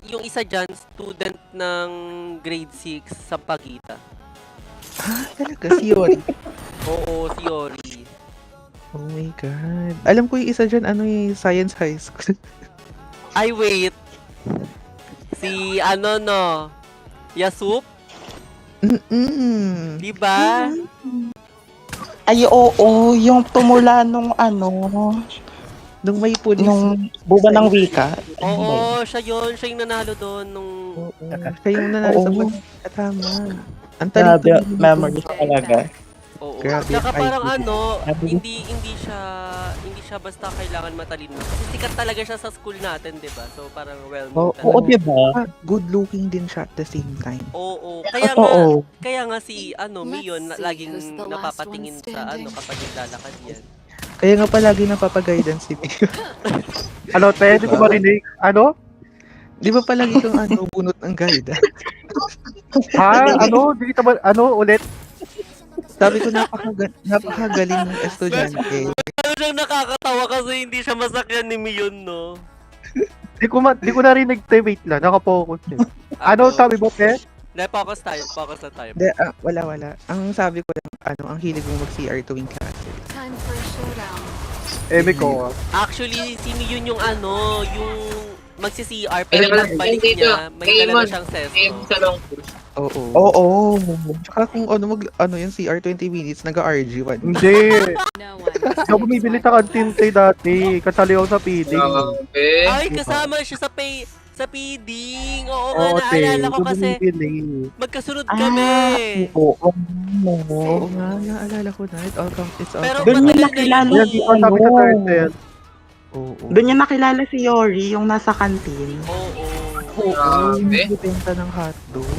yung isa dyan, student ng grade 6 sa Pagita. Talaga, si Yori. Oo, si Yori. Oh my God. Alam ko yung isa dyan, Science High School. Ay, wait. Si, Yasup? Diba? Ay, oo, yung tumula nung Nung may police. nung buba ng wika. Oo, siya yun. Siya yung nanalo doon nung... Oo. Siya yung nanalo sa Oo. police. Tama. Ang Grabe, talino nito. memories talaga. Oo. Grabe Tsaka yung parang IQ. hindi siya basta kailangan matalino. Kasi sikat talaga siya sa school natin, 'di ba? So parang well-known Oo, talaga. diba? Good looking din siya at the same time. Oo. Oo. Kaya nga si Mion laging napapatingin sa kapag naglalakad yan. Kaya nga palagi napapaguidance si Mio. Ano, te? Di ko marinig. Ano? Di ba palagi kang bunot ng guide? Ha? Ano? Di kita ba? Ano? Ulit? Sabi ko napakagaling ng estudyante. Ano siyang nakakatawa kasi hindi siya masakyan ni Mion, no? Di ko narinig, te. Wait lang. Nakapokus eh. Ano sabi mo, te? Hindi, focus na tayo. De, wala. Ang sabi ko lang, ang hilig mong mag-CR tuwing klase. Time for a showdown. Eme ko. Actually, si Mion yung yung magsi-CR pero pagbalik niya, may dala na siyang sesto. Oo. Oo. Tsaka kung yung CR 20 minutes, nag-RG1. Hindi. No one. Hindi ako bumibili sa kantin, te, dati. Kasali ako sa feeding. Ay, kasama siya sa feeding. Oo nga, Oo, te. naalala ko Doon kasi bumibili. magkasunod kami. Oo. Oo nga, naalala ko na. It's all Pero Doon niya matagal na nakilala Yan, di ko sabi sa turtle. Oo. Doon niya nakilala si Yori, yung nasa kantin. Oo. Oo, yung nagbibenta ng hotdog.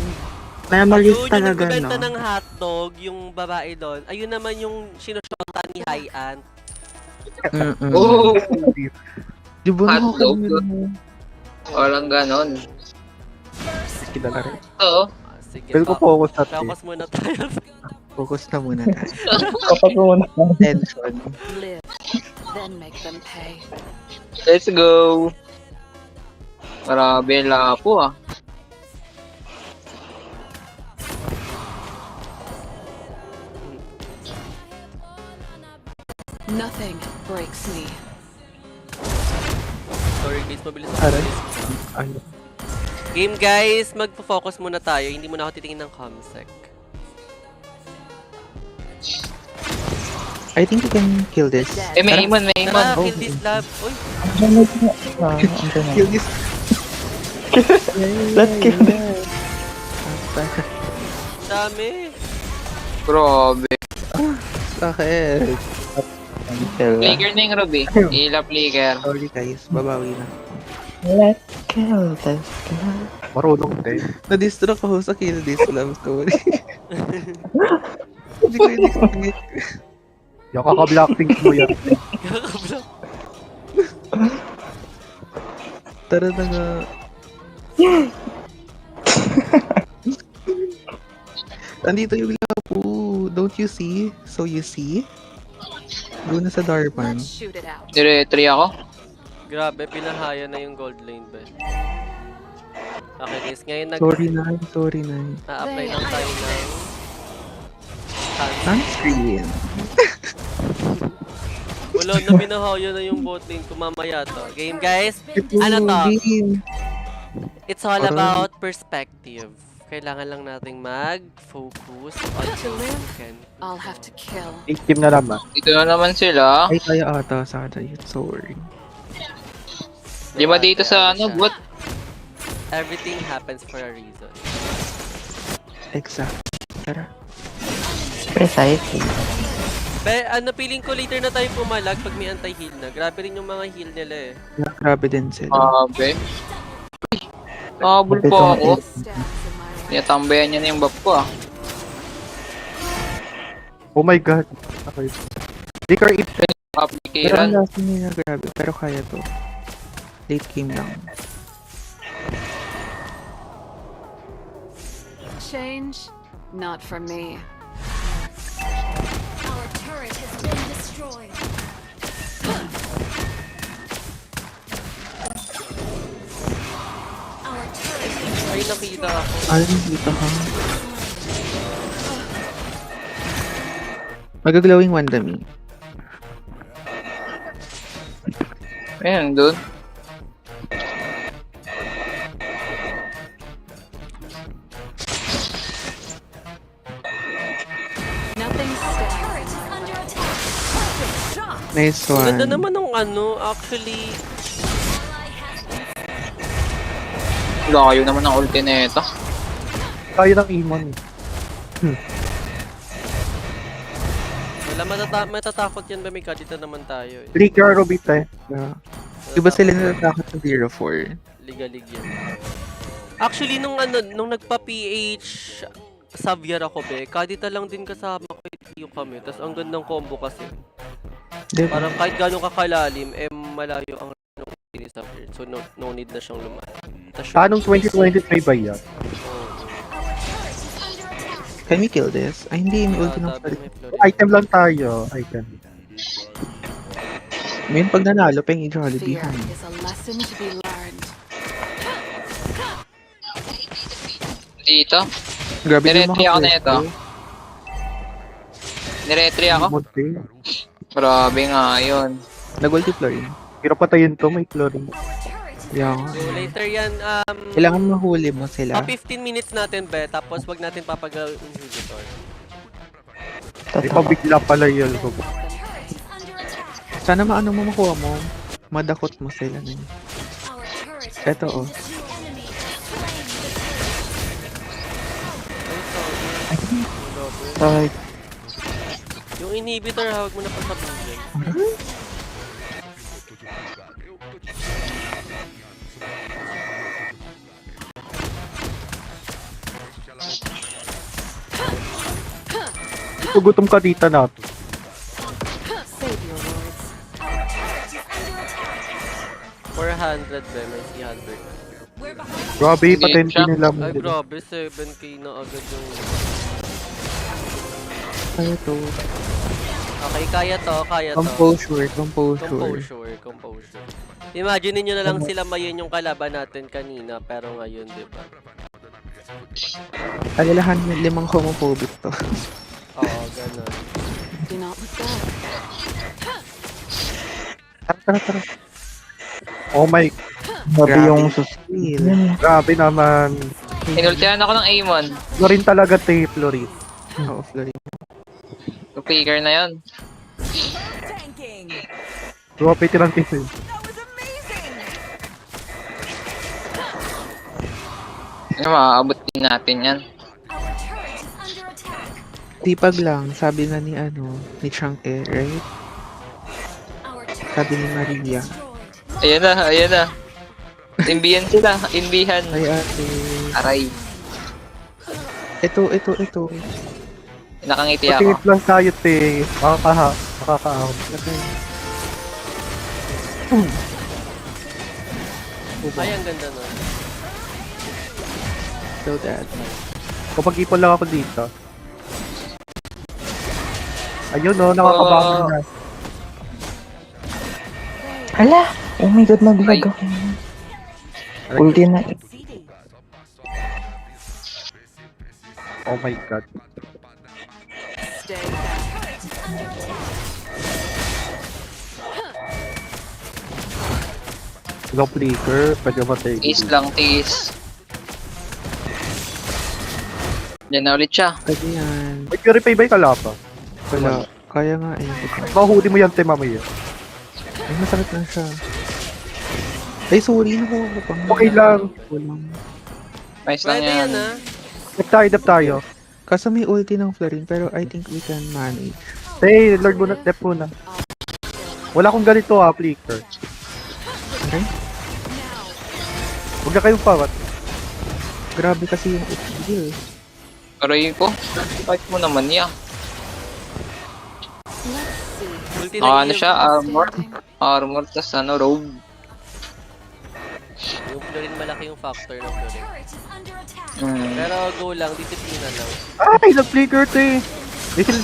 Memories Yun, yung talaga, nagbebenta no? ng hotdog, yung babae doon. Ayun naman yung sinushota ni Haian. Oo. Di ba Hotdog? nakakalimutan mo? Walang ganon. Kilala rin. Oo. Sige, Pero ko focus na, te. focus muna tayo. Focus na muna tayo. Kapag muna. Tension. Live. Then make them pay. Let's go. Grabe, lapo ah. Nothing breaks me. Sorry guys, mabilis Aray. mabilis. Ano? Game guys, magpo-focus muna tayo. Hindi muna ako titingin ng comsec. I think we can kill this. Eh, may iman, may iman. Tara, kill this lab. Uy, Kill this. Let's kill this. dami. Grabe. Bakit? Flicker na yung Ruby. Ila flicker. Sorry guys, babawi na. Let's kill this guy. Marunong, te. Na-distract ako sa kill this love story. Hindi ko in-expect. Yung kaka-blackpink mo yan. Kakablock. Tara na nga. Andito yung lapo. Don't you see? So you see? Doon na sa Darpan. Let's shoot it out. Dire-3 ako. Grabe, pinahaya na yung gold lane ba? Okay guys, ngayon Sorry na. na-apply lang tayo ng Sunscreen. wala na binahaya na yung bot lane ko mamaya to. Game guys, ano to? Game. It's all Aray. about perspective. Kailangan lang nating mag-focus on To live, can. I'll have to kill. Team na naman. Dito na naman sila. Ay, kaya ata sana yun. Sorry. 5 dito sa bot. Everything happens for a reason. Exact. Tara. Precisely. Feeling ko later na tayo pumalag pag may anti-heal na. Grabe rin yung mga heal nila eh. Grabe din sila. Grabe. Nakabul po ako. Stands in my way. Tinatambayan niya na yung buff ko ah. Oh my God. Okay. Flicker it. Pero ang Application. last nila, grabe. Pero kaya to. Late game lang. Change? Not for me. Our turret has been destroyed. Our turret Ay, nakita ako. Ay, dito ka. Mag-glowing one dami. Ayan, doon. Nothing stands. Turret is under attack. Nice Ang ganda one. naman ng actually, Layo naman ng ulti na ito. Kaya ng Imon. wala matatakot yan ba, Mika? Dito naman tayo. Flicker, Robite. Yeah. Diba sila natatakot sa 0-4? Ligalig yan. Actually, nung nagpa-PH Xavier ako, be, kadita lang din kasama ko yung kami. Tapos ang gandang combo kasi. Diba? Parang kahit gano'ng kakalalim, malayo ang ni Xavier. So no need na siyang lumayan. Anong 2023 ba yan? Can we kill this? Ay, hindi. May ulti ng Flurry. Item lang tayo. Item. Ngayon pag nanalo, peng i-Jollibee. Fear is a lesson to be learned. Dito. Grabe Niretry ako na ito. Niretry ako. Monte. Grabe nga, yun. Nag-ulti Flurry. Hirap patayin to, may chlorine. Yeah. So later yan, Kailangan mahuli mo sila. 15 minutes natin, be, tapos wag natin papagawin inhibitor. May pabigla pala yun. Sana maano mo makuha mo. Madakot mo sila. Our turret has Eto, oh. been destroyed. Ay, Yung inhibitor, hawag mo na pa sa building. Gugutom ka dito natin. Save your words. 400, be, may 300. Grabe, Engage patente siya. nila. Ay, grabe, 7k na agad yung... Kaya to. Okay, kaya to. Composure. Composure. Imagine niyo na lang sila mayin yung kalaban natin kanina, pero ngayon, di ba? Alalahan mo, 5 homophobic to. Oo, ganun. Do not look back. Tara. Oh my, grabe yung Feel. grabe naman. Inultihan ako ng Amon. Florin talaga, te, Florin. Oo, Flurry. Yung figure na yun. Grabe, tirang tisil. Maaabot din natin yan. Our turret is under attack. Tipag lang, sabi na ni Chunk right? Our turret Sabi ni Maria. destroyed. Ayan na. Imbihan sila, imbihan. Ay ate. Aray, Ito. nakangiti ako. Patingit lang tayo, te. Makakaahon. Ay, ang ganda nun. So that. Kapag ipon lang ako dito. Ayun, no, nakakabahan na. hala! Oh my god, naglag ako. Ulti na. Oh my god. Stay back. Low flicker, pwede matay. Tiis lang, tiis. Yan na ulit siya. Kasi yan. May purify ba yung kalapa? Wala. Kaya nga eh. Mahuli mo yan, te, mamaya. Ay, masakit na siya. Ay, sorry. Nakuha ko pang. Okay lang. Walang. Nice lang Pwede yan. yan, ah. Dap tayo. Kaso may ulti ng Florin, pero I think we can manage. Te, Lord muna, dep muna. Wala akong ganito, flicker. Okay? Huwag na kayong pawat. Grabe kasi yung skill. Aray ko. Fight mo naman yan. Let's see. Ulti na Ano siya, armor, tas robe. Yung Florin, malaki yung factor ng Florin. Turret is under attack. Pero go lang, disiplina lang. Ay, nag-flicker, te. Little,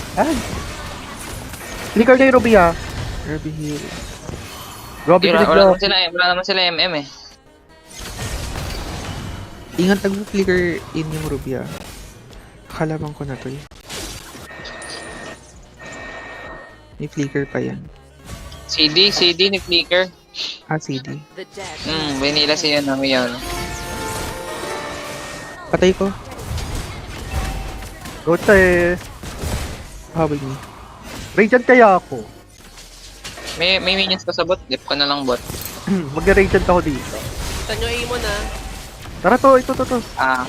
flicker kay Ruby, ha. Ruby heal. Ruby, Wala pinigla. naman sila MM eh. Ingat nag-flicker in yung Ruby ah. Kalaban ko na to eh. May flicker pa yan. CD ni Flicker. Ah, CD. The dead. Vanilla siya na may yun. Patay ko. Gote. Habol me. Radiant kaya ako. May minions ka sa bot, dip ka na lang bot. Mag-radiant ako dito. Kita nyo Amon ah. Tara to, ito. Ah,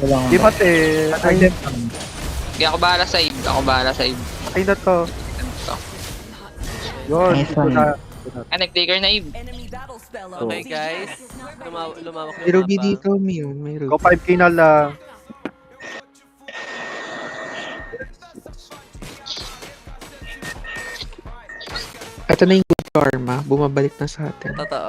Walang... Di ba te? Ay, hindi ako bahala sa ib. ay na to. Ito. Yun, Nice ito one. na. Ah, nag-flicker na ib. Okay guys. Lumawak May yung Ruby mapa. dito, Mion. May Ruby. Go 5k na lang. Ito na yung good karma. Bumabalik na sa atin. Totoo.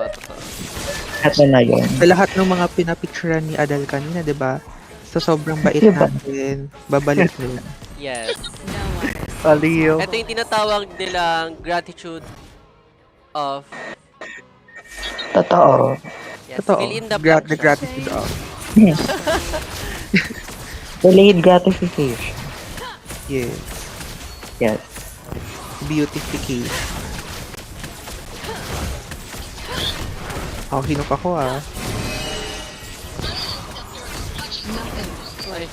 Ito na yun. Sa lahat ng mga pinapicturean ni Adal kanina, di ba? Sa sobrang bait Diba? natin, babalik na yan. Yes. No worries. Aliyo. Ito yung tinatawag nilang gratitude of... Totoo. Yes, Totoo. fill in the The blanks. gratitude of. Delayed gratification. Yes. Yes. Beautification. Oh, hinok ako ah. Ay,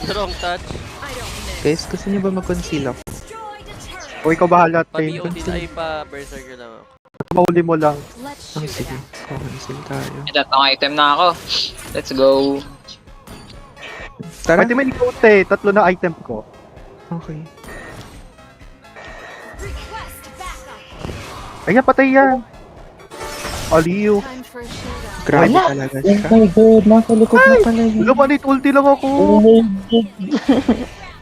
wrong touch. Guys, gusto niyo ba mag-conceal ako? Destroyed a turret. O ikaw bahala, Pa te. BOD na ay pa berserker lang ako. Mahuli mo lang. Let's Oh, shoot sige. it out. Co-cancel tayo. Tatang item na ako. Let's go. Tara. Pwede may ikaw, te. 3 na item ko. Okay. Request backup. Ayan, patay yan. Aliyo. Time for a showdown. Grabe Wala. talaga Oh siya. my god, nasa likod na pala yun. Lumanit, ulti lang ako. Oh my god.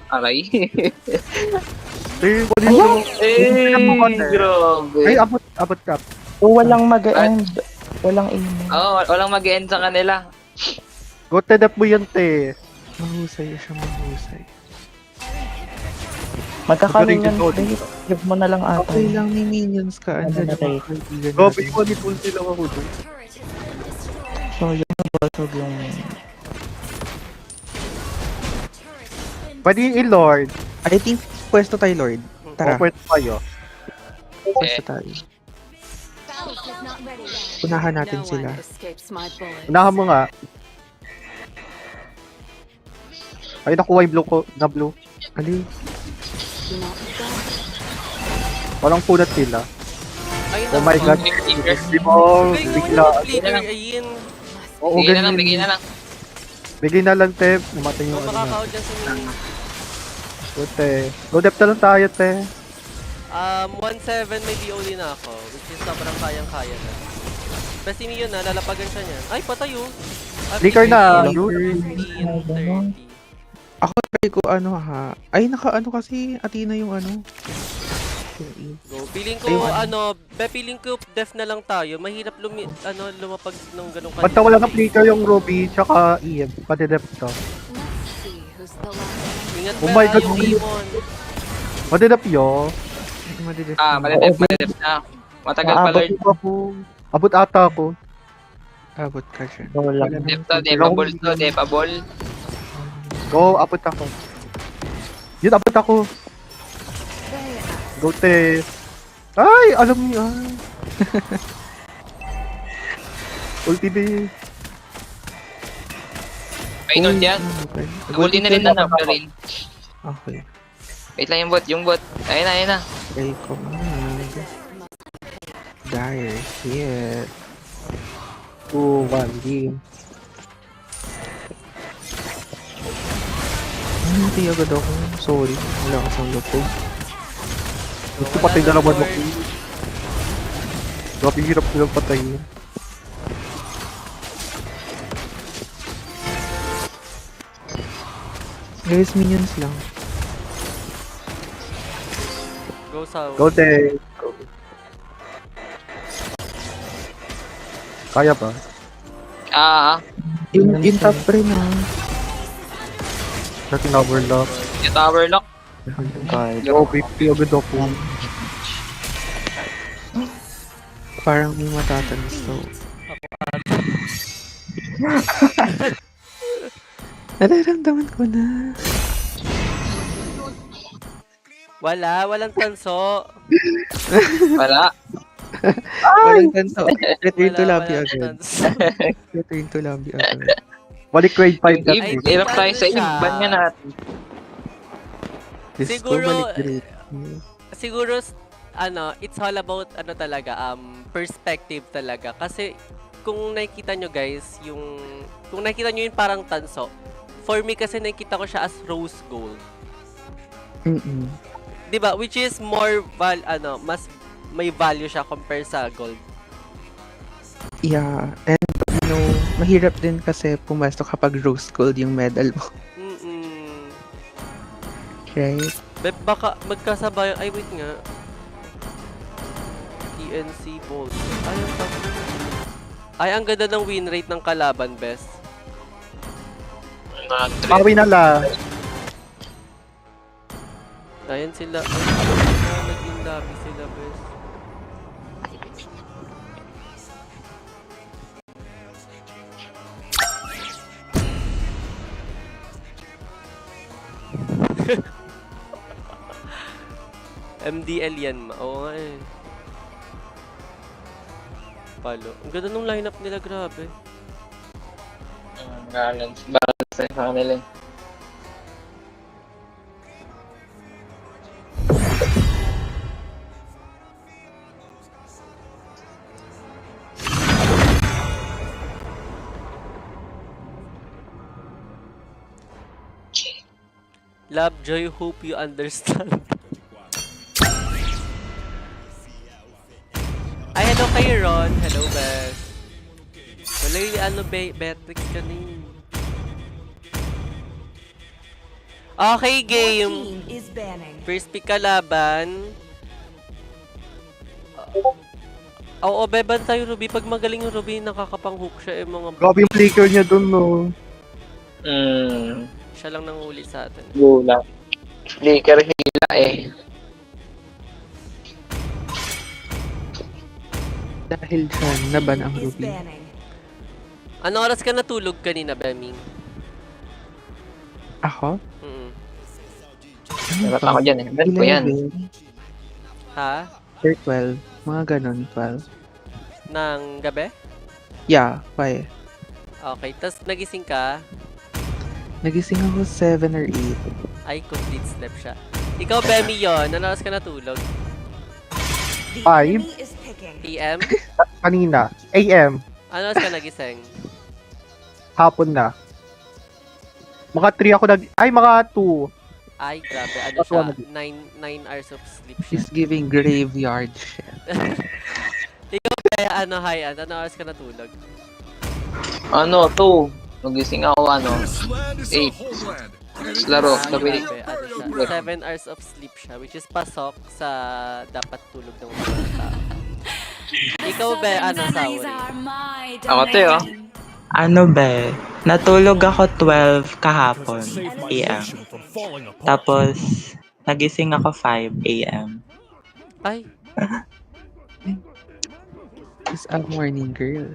Aray. Eh, ulit lang ako. grabe. Ay, abot ka. So, walang mag-end. Walang aim. Oh, walang mag-end sa kanila. Go to dep mo yan, te. Mahusay siya, mahusay. Magkakaroon Magaling yan. yung Dave. Give mo na lang ata. Okay lang, may minions ka. Andyan Ano na yung mga kaibigan Go, natin. ulit, ulti lang ako doon. Turret has been destroyed. So, yung nabasag yung... Turret has been Pwede yung i-lord. I think, pwesto tayo, Lord. Tara, O, pwede tayo. pwesto tayo. Battle is not ready yet. Unahan natin No sila. one escapes my bullets. Unahan mo nga. Ay, nakuha yung blue ko. Na blue. Ali, Not done. Walang punat sila. Ayun Oh my god. Flicker. Di mo, Bigay bigla. mo yung flicker. Ayun. Oo, Bigay na lang, ganyan. bigay na lang. Bigay na lang, te. Namatay Kung yung ano na. makakao dyan sa mini. Go, te. Go dep na lang tayo, te. 1-7 may BOD na ako. Which is sobrang kayang-kaya na. Basta si Mio na, lalapagan siya niyan. Ay, patay oh. Flicker na. 15, 30. ako try ko ano ha. Ay, naka-ano kasi, Athena yung ano. Go. Feeling ko, Ayun. feeling ko def na lang tayo. Mahirap lumapag ng ganong Basta wala kang flicker yung Ruby, tsaka Ian. Pati dep to. Let's see who's the last. Ingat Oh pa, my God, yung Mio. Amon. Pati dep yo. Madidef. Madadep na. Matagal pa, Lord. Abot ako. Abot ata ako. Abot ka dyan. So, wala. Wala Dep namang to, depable to, depable. Go, abot ako. Yun, abot ako. They ask. Go, te. Ay, alam niyo. Ay. Ulti din. May note yan. Okay. Ulti na rin na rin. Okay. Wait lang yung bot. Ayun na. Play command. Dire. Shit. 2-1 game. Hindi agad ako. Sorry. Wala ka sa lupog. Gusto patay na naman ako. Grabe hirap nilang patayin. Guys, minions lang. Go south. Go, te. Go. Kaya ba? In top rin ah. Natin overlock. Yung tower lock. God. Go, quickly agad ako. Parang may matatanis to. Nararamdaman ko na. Walang tanso. Wala. Walang tanso. Return to lobby Walang agad. tanso. Return to lobby agad. Balik grade 5 na. Eve, hirap tayo sa Eve. Ban nga natin. Diyos ko, Siguro, balik grade. Siguro, it's all about, talaga, perspective talaga. Kasi, kung nakikita nyo guys, kung nakikita nyo yung parang tanso, for me kasi nakikita ko siya as rose gold. Mm-mm. 'Di ba? Which is more mas may value siya compare sa gold. Yeah, and mahirap din kasi pumasok kapag rose gold yung medal mo. Mm. Right? Baka magkasabay. Ay, wait nga. TNC Bolt. Ang ganda ng win rate ng kalaban, best. Bawi na la. Ayan sila. Naging labi sila, best. MDL yan, oo nga eh. Palo. Ang ganda nung lineup nila, grabe. Balance sa kanila. Love, Joy, hope you understand. Ay, hello kay Ron. Hello, best. Wala yung Beatrix ka na yun. Okay, game. First pick kalaban. Oo, beban tayo, Ruby. Pag magaling yung Ruby, nakakapang-hook siya eh, mga... Grabe yung flicker niya dun, no. Siya lang nanguli sa atin. Gula. Flicker hila eh. Dahil dyan, naban ang Ruby. Ano oras ka natulog kanina, Beming? Ako? Mm. Dapat ako dyan eh. Ben ko yan. 11, Ha? or 12. Mga ganon, 12. Nang gabi? Yeah, why? Okay, tas nagising ka? Nagising ako 7 or 8. Ay, complete step siya. Ikaw, Bemi, yun. Ano oras ka natulog? 5. PM? Kanina. AM. Ano oras ka nagising? Hapon na. Mga 3 ako ay, mga 2. Ay, grabe. Ano siya? 9 hours of sleep siya. She's giving graveyard shit. Ikaw, Bea, ano oras ka natulog? 2. Magising ako 8. Laro, sabi Grabe, siya? 7 hours of sleep siya, which is pasok sa dapat tulog ng mga tao. Ikaw, Bea, Sauri? Ako, Teo. Ano ba? Natulog ako 12 kahapon AM. Tapos, nagising ako 5 AM. Ay, She's a morning girl.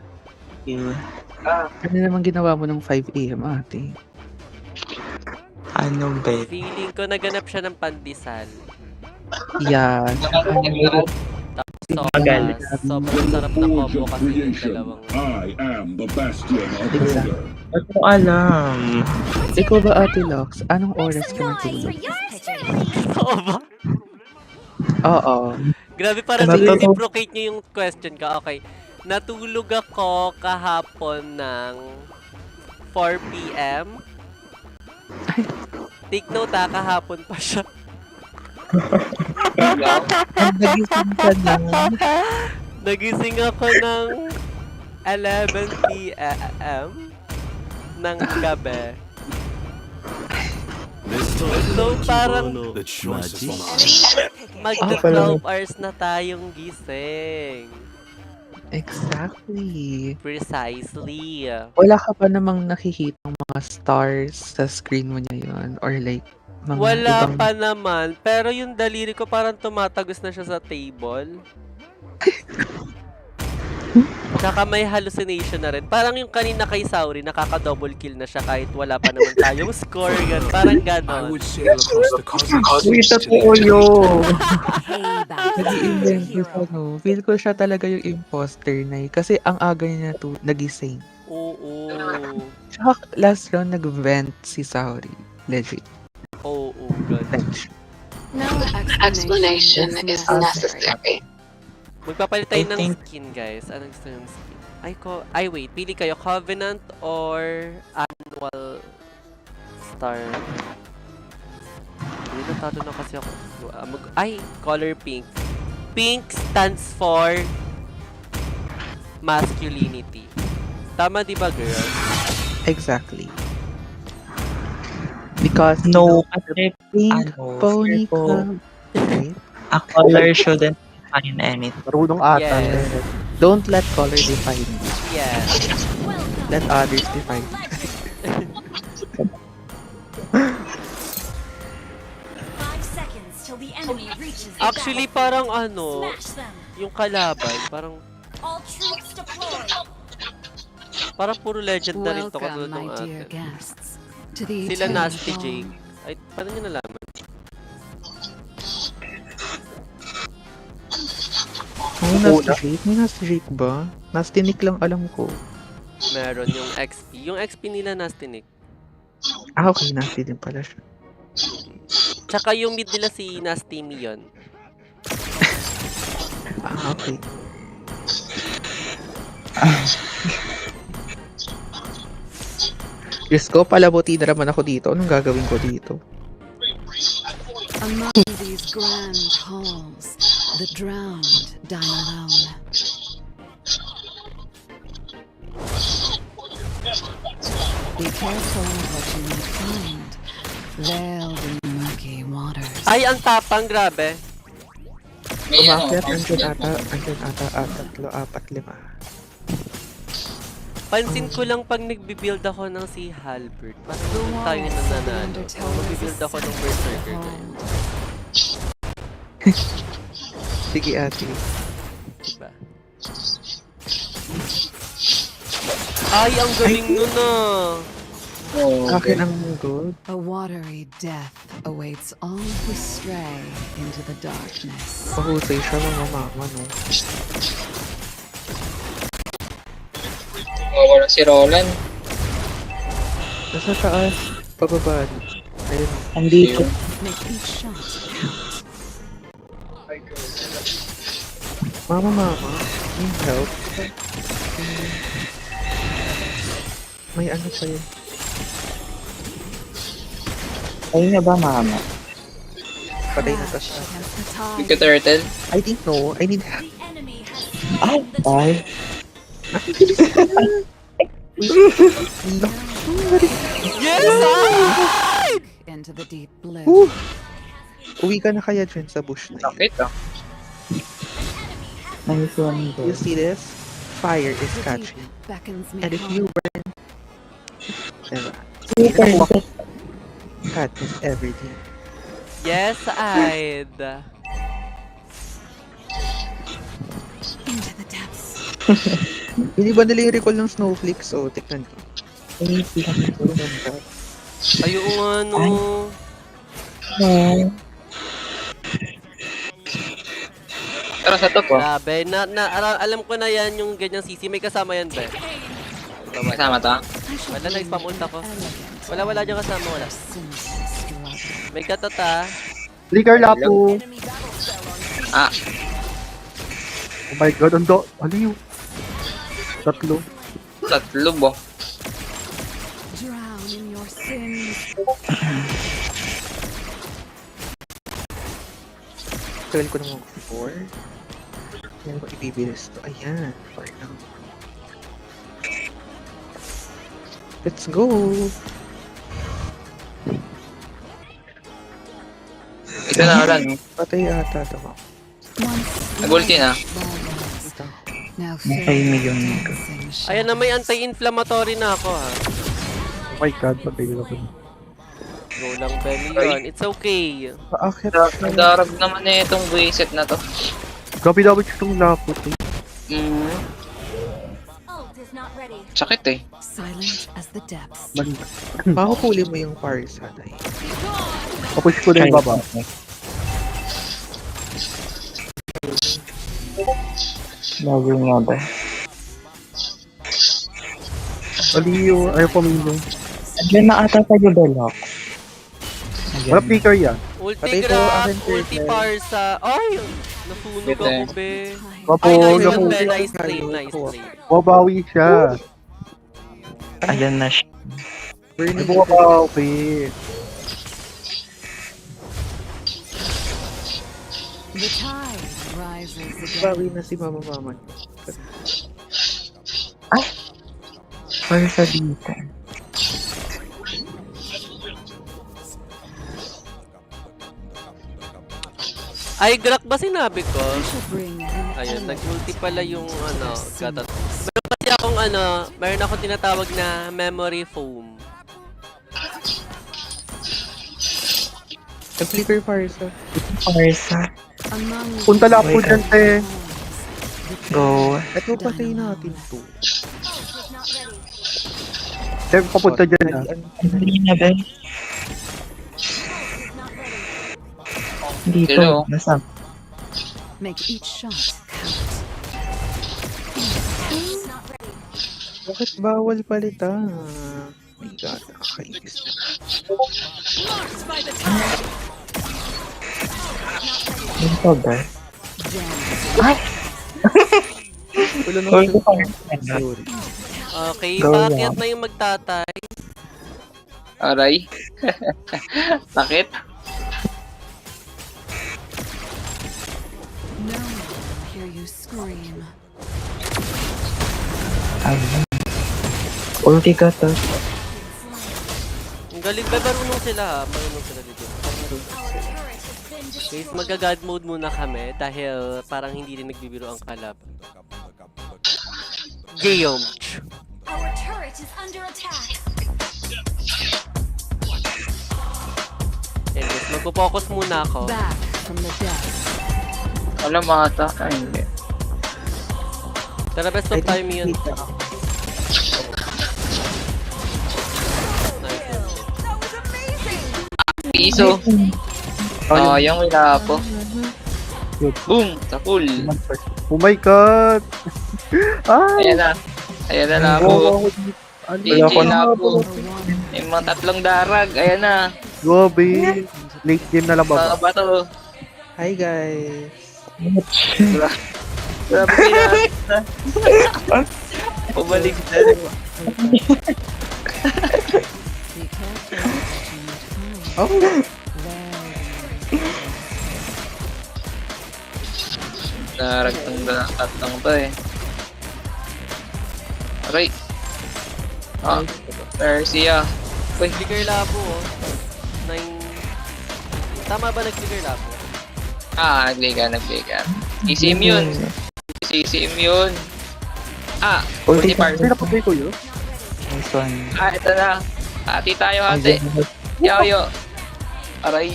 Yun. Ano naman ginawa mo ng 5 a.m. ate? Ano ba? feeling ko naganap siya ng pandesal. Yeah. Magaling. Sobrang sarap na combo kasi yung dalawang. I am the bastion of Exactly. order. Hindi ko alam. Ikaw ba, Ate Lox? Anong oras ka natulog? Oo ba? Oo. Grabe, parang Natulog. reciprocate niyo yung question ka. Okay. Natulog ako kahapon ng 4 p.m. Take note kahapon pa siya. Nagising ka na. Nagising ako ng 11 p.m. ng gabi. So parang magta-12 hours na tayong gising. Exactly. Precisely. Wala ka pa namang nakikita ng mga stars sa screen mo ngayon? Or like, mga Wala ibang... pa naman, pero yung daliri ko parang tumatagos na siya sa table. Tsaka may hallucination na rin. Parang yung kanina kay Sauri, nakaka-double kill na siya kahit wala pa naman tayong score. Parang ganon. Uy, totoo yun. Payback. Nag-i-invent ko sa feel ko siya talaga yung imposter na kasi ang aga niya to nagising. Oo. Tsaka last round nag-vent si Sauri. Legit. Oo, ganon. Thanks. No explanation is necessary. Magpapalit tayo I ng think- skin, guys. Anong gusto yung skin? Ay, wait. Pili kayo. Covenant or Annual Star? Hindi, natado na kasi ako. Color pink. Pink stands for masculinity. Tama, di ba, girl? Exactly. Because No, you know, kasi pink ano, pony feel ko, club. Right? a color shouldn't define anything. Marunong ata. Yes. Don't let color define you. Yeah. Welcome. Let others define you. Legend. 5 seconds till the enemy reaches the Actually, parang ano, Smash them. yung kalaban, parang All troops deployed. puro legendary to katulad Welcome, my ng dear atin. guests, to the Sila eternal Nasty dawn. Jake. Ay, paano nyo nalaman? May Nasty Jake? May Nasty Jake ba? Nasty Nick lang alam ko. Meron yung XP. Yung XP nila Nasty Nick. Ah, okay. Nasty din pala siya. Tsaka yung mid nila si Nasty Me yun. Ah, okay. Diyos ko, palabuti na naman ako dito. Anong gagawin ko dito? Among these grand halls, the drowned dine alone. Be careful what you might find, veiled in murky waters. Ay, ang tapang, grabe. May ano, Umakyat, andyan ata, tatlo, apat, lima. Pansin ko lang pag nagbibuild ako ng si Halbert. Parang doon tayo nananalo. Magbibuild ako ng Berserker ngayon. Sige, ate. Diba? Ay, ang galing nun ah. Akin ang gold. A watery death awaits all who stray into the darkness. Mahusay siya, mga mama, no? wala si Roland. Nasa taas, pababa. Ayun. Andito. Make each shot Mama, need help. May ano pa yun. Ayun na ba, mama? Patay na to siya. against the Big tide. turtle. I think no, I need help. The enemy has Ay, slain the ay. Yes! Ah! Into the deep blue. Woo! Uwi ka na kaya dyan sa bush na yun. Sakit ah. Nice one, You see this? Fire is The deep catching. beckons me And if home. you burn, diba? Super. Cat is everything. Yes, Aid. Into the depths. Hindi ba nila yung recall ng snowflakes? So, tignan ko. Ay, lang ito. Ayun nga, no. Ay. Tara sa top oh. Grabe. Alam ko na yan yung ganyang CC. May kasama yan, be. Kasama to. I shall Wala, be nagspam ult ako. elegant. Wala dyan kasama. Wala. Sinful struggle. May katata. Flicker Lapu. Ah, Oh my god, ano yun? Tatlo. tatlo bo. Drown in your sins. Tagal ko naman 4. Yan ko ibibilis to. Ayan. 4 lang. Let's go! Ito na ulan. Patay ata ito. Once Nag-ulti na. lawless, Ito. now Nakay million dancing Ayan na, may shadows. anti-inflammatory na ako, ha. Oh my god, patay na ako. Go lang, Benny yun. It's okay. Paakit Ang darag naman na itong buwisit na to. Grabe dapat itong Lapu. Mm. is not ready. Sakit eh. Silent as the depths. Mali. Pakupuli mo yung Parsa na yun. Papush ko na yung baba. Bago nga ba? Mali yung, ayaw pamilyo. Andiyan na ata tayo, Belok. Wala flicker yan. Ulti Patay ko, Grab, akin, ulti Turtle. Parsa. Ay, nasunog Bite. ako, be. Wapo, Ay, nice naku. one, be. Nice play, nice play. Wabawi siya. Ayan na siya. Burn Hindi mo wabawi. The tide rises again. Bawi na si Mama. Para sa dito. Ay, Grak ba sinabi ko? We shall bring an Ayun, element nag-ulti pala yung ano, to our gatat. symbols. Meron kasi akong meron akong tinatawag na memory foam. Nag-flicker Parsa. Parsa. Among Punta lang po Wait, dyan, te. Go. Ito patay natin to. Te, papunta dyan na. Hindi na, Ben. Dito. Hello. Nasa? Make each shot count. Bakit bawal palitan? My God, nakakainis na. Dito ba? Wala na Hold ako. the Sorry. Okay, Go paakyat lang. na yung magtatay. Aray. Sakit. No one will hear you scream. Ayun. Ulti ka to. Ang galing ba? Marunong sila ha. Marunong sila dito. Guys, mag-god mode muna kami dahil parang hindi din nagbibiro ang kalab. Guillaume. Our turret is under attack. Anyways, magpo-focus muna ako. Back from the depths. Wala mata. Ay, hindi. Tara, best of time yun. Kita ako. Nice. Piso. Oh, yung wala po. Boom! Sa full. Oh my God! Ay! Ayan na. Ayan na na po. GG na po. May mga tatlong darag. Ayan na. Gobe! Late game na lang Mga baba. bato. Hi guys! Grabe na. Pabalik na. Be careful what you might find. Oh! Darag tong tatlong to eh. Okay. Ah, Persia. Uy, Flicker labo oh. 9... Tama ba nag-flicker labo? nagliga. Easy immune. Easy immune. Ah, Ulti ulti ka. part. Sino pa ko yun? Nice one. Ah, ito na. Hati tayo, hati. Yo. Aray.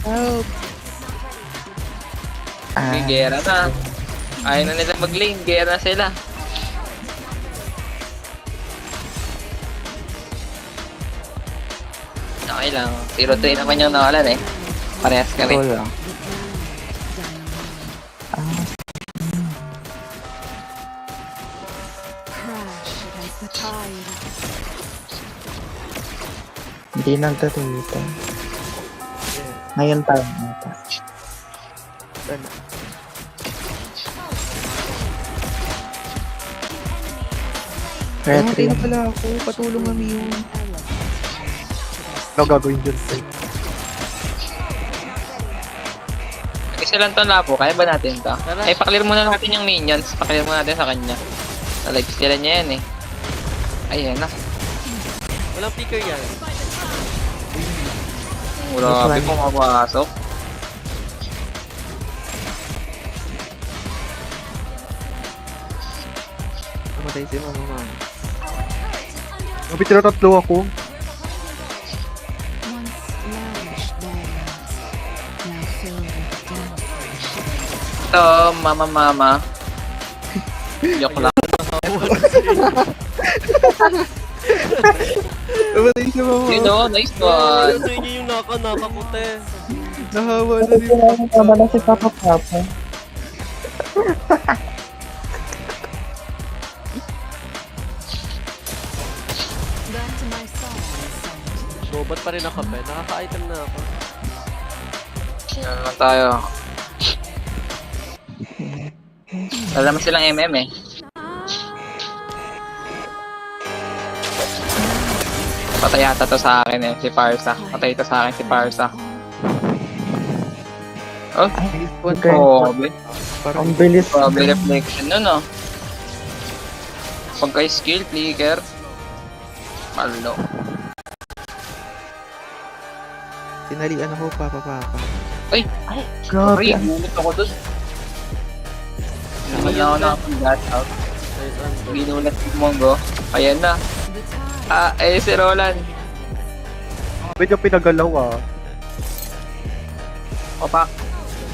Help! May gera na. Ayaw na nila mag-lane. Gera sila. Okay lang. 0-3 naman yung nawalan eh. Parehas kami. Ito lang. Crash against the tide. Hindi nagtatulita. Ngayon tayo nata. Sana. Namatay na pala ako. Patulong kami yun. Ano gagawin dyan? Isa lang to na po. Kaya ba natin to? Tara. Ay, paklir muna natin yung minions. Paklir muna natin sa kanya. Nalive sila niya yan eh. Ayan na. Walang flicker yan. Grabe kung mapasok. Namatay si Mama. Kapit na tatlo ako. Once lavish lands, now filled with death. Ito, mama. Joke lang. Namatay siya, mama. Yun o, nice one. Sa inyo yung naka ko, te. Nahawa na Kasi din. tama na si Papa Papa. Back to my song. Robot pa rin ako, pe. Nakaka-item na ako. Yan lang tayo. Alam mo silang MM eh. Patay yata to sa akin eh, si Parsa. Patay to sa akin si Parsa. Oh, Okay. grabe. Ang bilis. Grabe reflection nun oh. Pagka-skill, flicker. Palo. Tinalian ako, papa. Ay! Grabe. Ay, gulit ako dun. Naman ako na akong got out. Nice one, bro. Ginulat si Mongo. Ayan na. The tide. Eh si Roland. Medyo pinagalaw ah. Opa.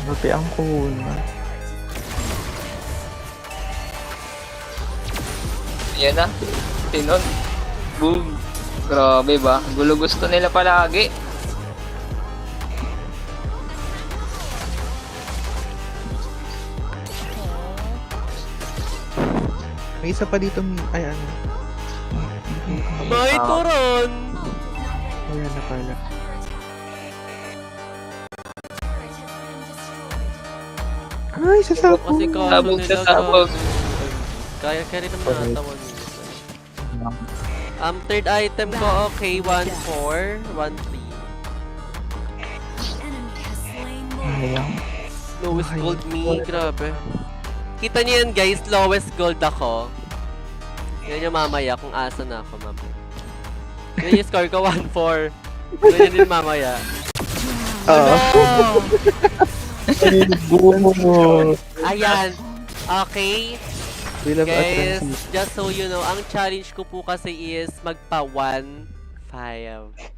Grabe ang cool. Ayan na. Tinon. Boom. Grabe ba? Gulo gusto nila palagi. May isa pa dito, ay ano. May turon! Ayan na pala. Ay, sasabog. Kasi kaso Sabog nila, sa sabog. Kaya rin naman nata 1 minute. Third item ko, okay, 1-4, 1-3. Enemy has slain more. Sayang. Lowest gold me, grabe. Kita niyo yan guys, lowest gold ako. Yan yung mamaya kung asa na ako mamaya. Yan yung score ko, 1-4. Yan din mamaya. Ayan. Okay. We love Guys, Atlantis. just so you know, ang challenge ko po kasi is magpa 1-5.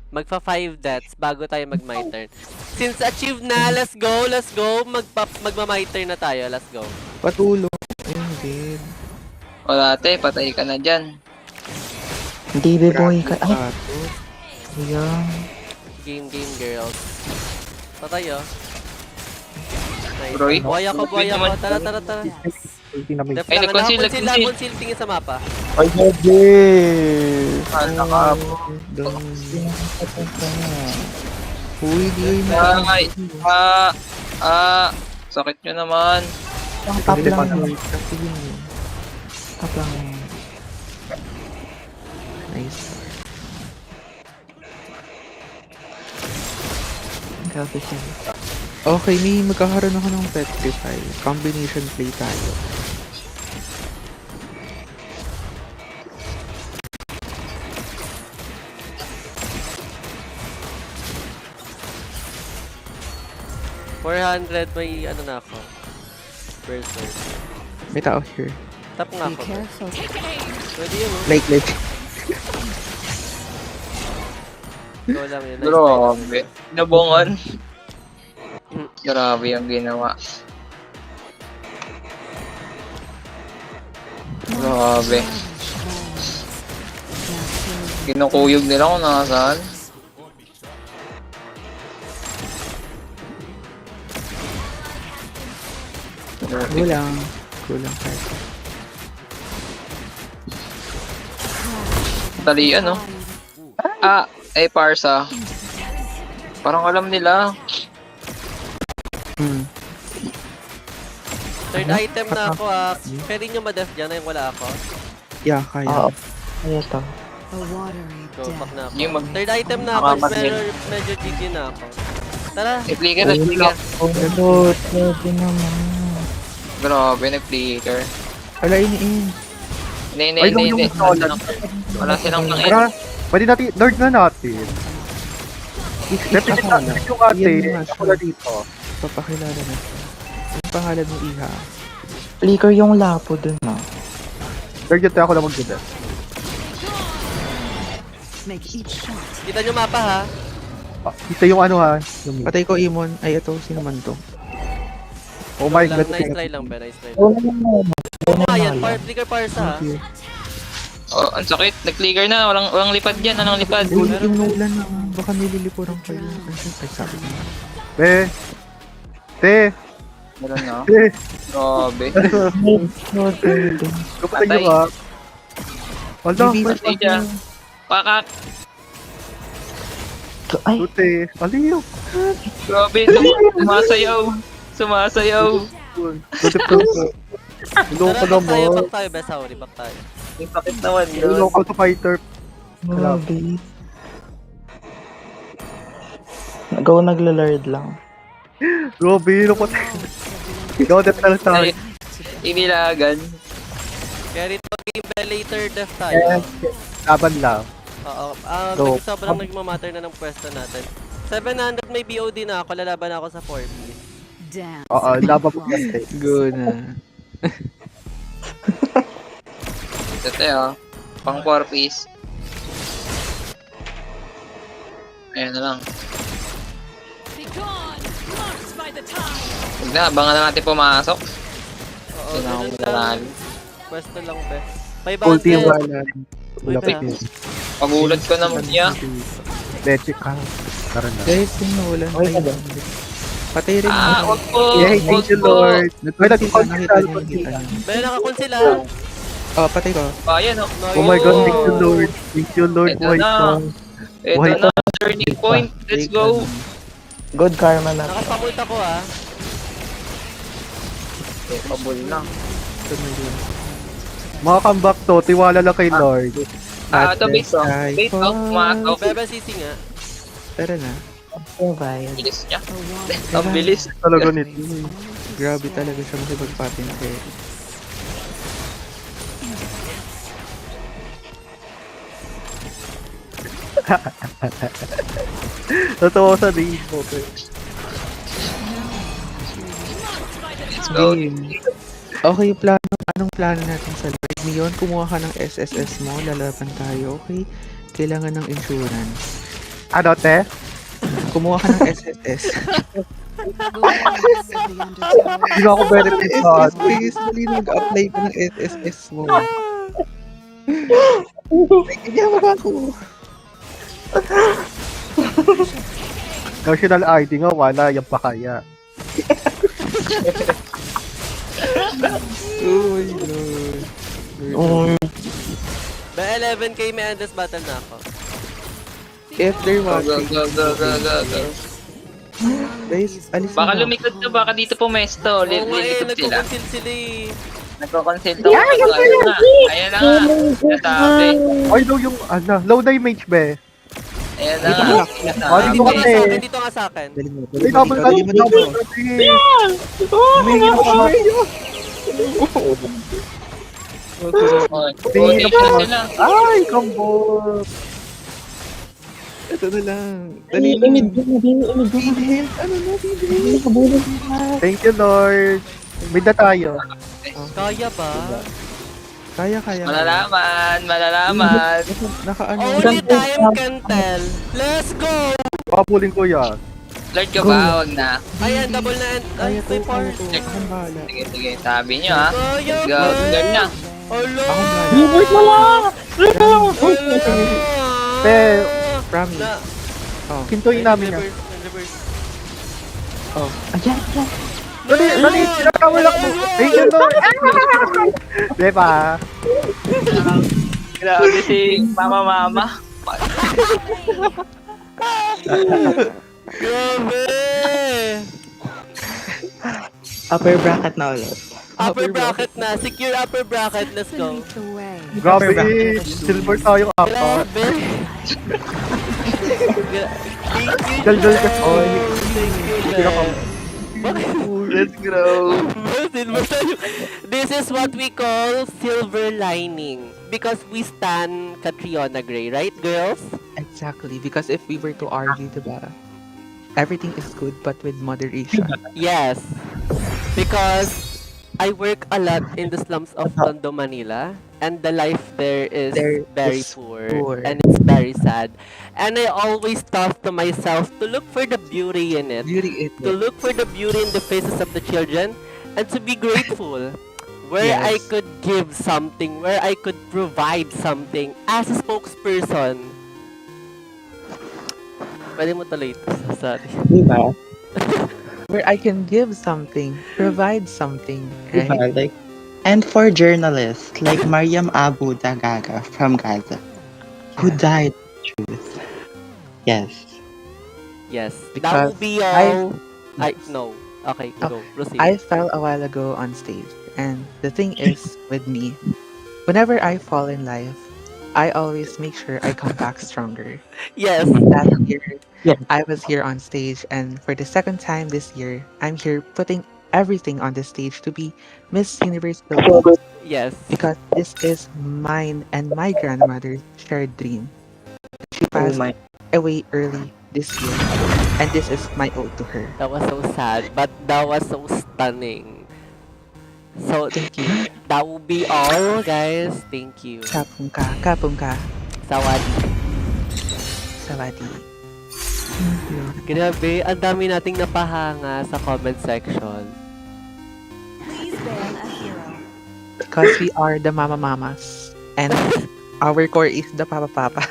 Magpa 5 deaths bago tayo mag my turn. Since achieve na, let's go, let's go. Magma my turn na tayo, let's go. Patulong. Ayun din. Wala ate, patay ka na dyan. Hindi, boy. Ay, Pato. sayang. Game girls. Patay oh. Nice. Roy? Buhay ako. naman. Tara. Ulti na may... Left Ay, lang. nag-conceal, Conceal, nag-conceal. tingin sa mapa. Ay, grabe. Doon. Uy, di kayo Ay, sakit nyo naman. Ang top Hindi lang. pa na kasi yun. Top lang. Nice. Grabe siya. Okay, may magkakaroon ako ng petrify. Combination play tayo. $400, may ano na ako. Berserk. May tao here. Tap nga Be ako. careful. Pwede yun oh. Like. Ikaw lang yun. Nice try. Grabe. Nabongon. Grabe ang ginawa. Grabe. Kinukuyog nila kung nasaan. Kulang. Kulang kahit. Talian, no? Parsa. Parang alam nila. Third item na ako ah. Pwede nyo ma-death dyan ay wala ako. Yeah, kaya. Oo. Ay, ito. A watery Go back death. na ako. Yung mag- Third item na ako. Makamatay. Medyo GG na ako. Tara. Nag-flicker, nag-flicker. Oh, Lord. Grabe naman. Grabe, nag-flicker. Wala iniin. Hindi. Ay, yung Wala silang nang Tara, pwede natin, Lord na natin. Left Ako na na. yung ate, Yan na ako siya. na dito. Papakilala na siya. Ang pangalan mo, Iha? Flicker yung lapo dun, ah. Lord, yun tayo ako na mag-dito. Make each shot. Kita nyo mapa ha. Ito yung ano ha. Yung... Patay ko, Imon. Ay, ito. Sino man to? Oh my Lang, god. nice try lang ba? Nice try lang. Oh, no. Oo nga yan. Flicker parsa ha. Thank you. Oh, ang sakit. Nag-clicker na. Walang lipad dyan. Anong lipad? Uy, yung Nolan na. Baka nililipuran kayo. Ay, sabi ko. Te. Te. Meron na. Te. Grabe. Kapatay nyo ka. Wala. Patay dyan. Pakak. Ay, Te. Aliyo. Grabe. Sumasayaw. Sumasayaw. Tutip ko. Iloko Tara, naman. back tayo, best sorry, back tayo. Ang sakit naman yun. Iloko sa fighter. grabe. Ikaw naglalard lang. Grabe, iloko tayo. Ikaw na talaga tayo. Ay, inilagan. Carry to game bell later, def tayo. Laban lang. Oo. Go. Sobrang nagmamatter na ng pwesto natin. 700 may BOD na ako, lalaban ako sa 4-piece. Dance. Oo, laban mo kasi. Go na. Ito tayo. Pang 4-piece. Ayan na lang. Be gone, marked by the tide. Huwag na, abangan na natin pumasok. Oo, Hindi na ako ganun malalali. lang. Pwesto lang, be. Ulti 500. wala. Uy, Wala be. pa yun. Pagulat ko naman niya. Leche ka. Tara na. Guys, yung Nolan. Ay, patay rin. Ah, wag po. Yay, Wag thank you, po. Lord. Ay, Nakita nag-call niyo, nakita niyo. Be, nakakul sila. Oh, patay ko. Ayan oh. Oh my God, thank you, Lord. Thank you, Lord. Ito Buhay na. ka. Ito Buhay na, turning point. Let's go. Good karma na. Nakapamult ako, ah. Pabol na. Mga comeback to, tiwala lang kay Lord. Ah, ito base oh. Base oh, pumasok. Bebe, sisi nga. Tara na. Bilis niya. A water Ang bilis. Talaga nito. Grabe talaga siya makipagpatin kay. Totoo sa name mo. Let's go. Okay, yung plano. Anong plano natin sa live? Ngayon, kumuha ka ng SSS mo. Lalaban tayo, okay? Kailangan ng insurance. Ano, te? Kumuha ka ng SSS. Hindi ako benefit sa SSS, please. Dali mag-apply ka ng SSS mo. Hindi mo ba ako? National ID nga, wala. Yan pa kaya. Oh my God. Oh, Be, 11k may endless battle na ako. if they're Go, go, watching, go, go, go, go, go. guys, alis Baka na. lumikod na, baka dito pumesto. Oo nga eh, Lilikod sila. nagkukonsil sila eh. Nagko-consult ako. Ayan na. Ayan na nga. Nasabi. Ay, low yung, low damage, be. Ayan na. Dito Ah, Dito dito nga kasi. sa akin, dito nga sa akin. Dali mo, Ay, dali mo double dito, dali mo dito. double kasi. Humingi mo ka. Buti na sila. Ay, combo. Ito na lang. Dali na. Feed ano na, feed Thank you, Lord. Mid na tayo. Kaya ba? Kaya. Malalaman, malalaman. Naka-ano. Only time can tell. Let's go! Papulin ko yan. Lord ka ba? Huwag na. Ayan, double na end. Ay, Kaya to, may par. kaya to. Akong bahala. Sige, sige. Sabi nyo ha. Kaya Let's go. ba? Lord na. Alo! Akong bahala. Pe, Promise. Na, Oh. kintuin namin yan. reverse. Oh. Ayan. Dali, sinakawal ako. Thank you, Lord. Diba? Grabe si mama. Grabe! Upper bracket na ulit. Upper bracket na. Secure upper bracket. Let's go. Beneath the waves. Grabe, silver tayong apat. Grabe! Thank you, Daldal ka. Lord. Thank you, Lord. Let's grow. Silver tayo. This is what we call silver lining. Because we stand Catriona Gray, right, girls? Exactly. Because if we were to argue, diba? Everything is good, but with moderation. Yes. Because I work a lot in the slums of Tondo, Manila. And the life there is There very is poor. poor. And it's very sad. And I always thought to myself to look for the beauty in it. Beauty it. To look for the beauty in the faces of the children. And to be grateful. where Yes. I could give something, where I could provide something as a spokesperson. Pwede mo tuloy ito. Sorry. Diba? Where I can give something, provide something, right? Diba? Like, and for journalists like Mariam Abu Dagaga from Gaza, who died for truth. Yes. Yes. That Because will be all. No. Okay, go. Proceed. I fell a while ago on stage, and the thing is with me, whenever I fall in life, I always make sure I come back stronger. Yes. Last year, Yeah. I was here on stage, and for the second time this year, I'm here putting everything on the stage to be Miss Universe Philippines Yes. because this is mine and my grandmother's shared dream. She Oh passed my. away early this year, and this is my ode to her. That was so sad, but that was so stunning. So, Thank you. that will be all, guys. Thank you. Kapungka, kapungka, Sawadi. sawadi. Grabe, ang dami nating napahanga sa comment section. Please ban a hero. Because we are the mama mamas, and our core is the papa papa.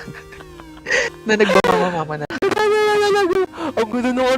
Na nagmamama mama na. Ang gulo nung